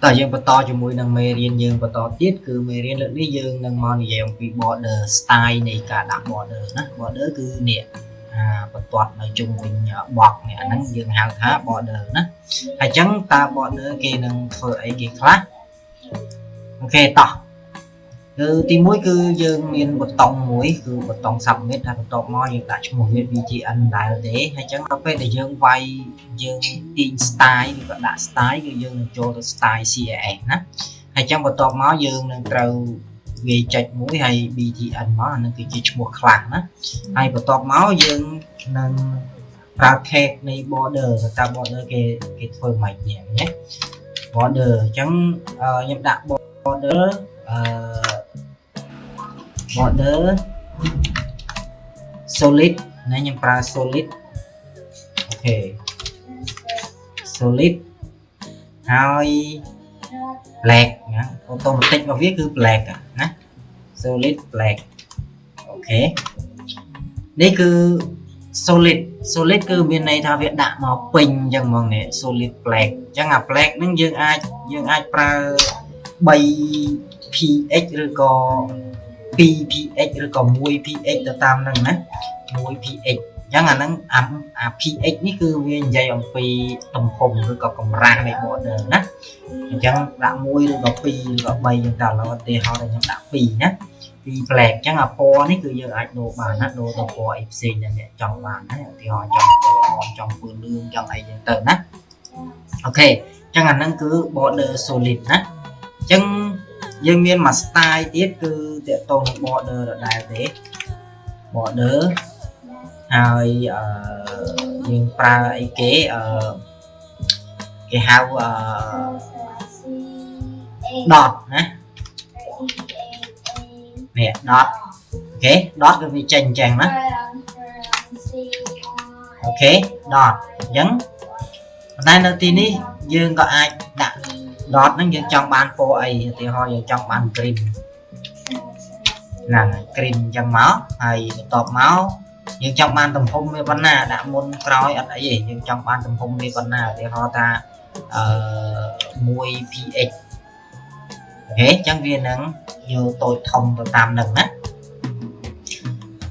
តើយើងបន្តជាមួយនឹងមេរៀនយើងបន្តទៀតគឺមេរៀនលើកនេះយើងនឹងមកនិយាយអំពី border style នៃការដាក់ border ណា border គឺនេះបន្ទាត់នៅជុំវិញបកនេះអាហ្នឹងយើងហៅថា border ណាហើយអញ្ចឹងតើ border គេនឹងធ្វើអីគេខ្លះអូខេតោះគឺទី1គឺយើងមានប៊ូតុងមួយគឺប៊ូតុង submit ហើយបន្ទាប់មកយើងដាក់ឈ្មោះវា VGN ដែរទេហើយអញ្ចឹងដល់ពេលដែលយើងវាយយើងទាញ style ឬក៏ដាក់ style គឺយើងនឹងចូលទៅ style CSS ណាហើយអញ្ចឹងបន្ទាប់មកយើងនឹងត្រូវវាយចុចមួយហើយ BGN មកអានឹងគឺជាឈ្មោះខ្លះណាហើយបន្ទាប់មកយើងនឹងប្រើ tag នៃ border តើ border គេធ្វើម៉េចនេះណា border អញ្ចឹងខ្ញុំដាក់ border border solid ណាខ្ញុំប្រើ solid អូខេ solid ហើយ black ណា automatic របស់វាគឺ black ណា solid black អូខេនេះគឺ solid គឺមានន័យថាវាដាក់មកពេញអញ្ចឹងហ្មងនេះ solid black អញ្ចឹងអា black ហ្នឹងយើងអាចប្រើ 3px ឬក៏2px ឬក៏ 1px ទៅតាមហ្នឹងណា 1px អញ្ចឹងអាហ្នឹងអា px នេះគឺវានិយាយអំពីទំហំឬក៏កម្រាស់នៃ border ណាអញ្ចឹងដាក់1ឬក៏2ឬក៏3អញ្ចឹងតែឥឡូវឧទាហរណ៍ខ្ញុំដាក់2ណា2 black អញ្ចឹងអាពណ៌នេះគឺយើងអាចដូរបានណាដូរទៅពណ៌អីផ្សេងដែលអ្នកចង់បានណាឧទាហរណ៍ចង់ពណ៌ចង់ពណ៌លឿងចង់អីចឹងទៅណាអូខេអញ្ចឹងអាហ្នឹងគឺ border solid ណាអញ្ចឹងយើងមានមួយ style ទៀតគឺតកតងនឹង border ដដែលទេ border ហើយយើងប្រើអីគេគេហៅdot ណានេះ dot អូខេ dot គឺវាចេញអញ្ចឹងណាអូខេ dot អញ្ចឹងប៉ុន្តែនៅទីនេះយើងក៏អាចដាក់ dot ហ្នឹងយើងចង់បានពណ៌អីឧទាហរណ៍យើងចង់បាន green ហ្នឹងហើយ green អញ្ចឹងមកហើយបន្ទាប់មកយើងចង់បានទំហំវាប៉ុណ្ណាដាក់មុនក្រោយអត់អីទេយើងចង់បានទំហំវាប៉ុណ្ណាឧទាហរណ៍ថា1px អូខេអញ្ចឹងវានឹងយកតូចធំទៅតាមនឹងណា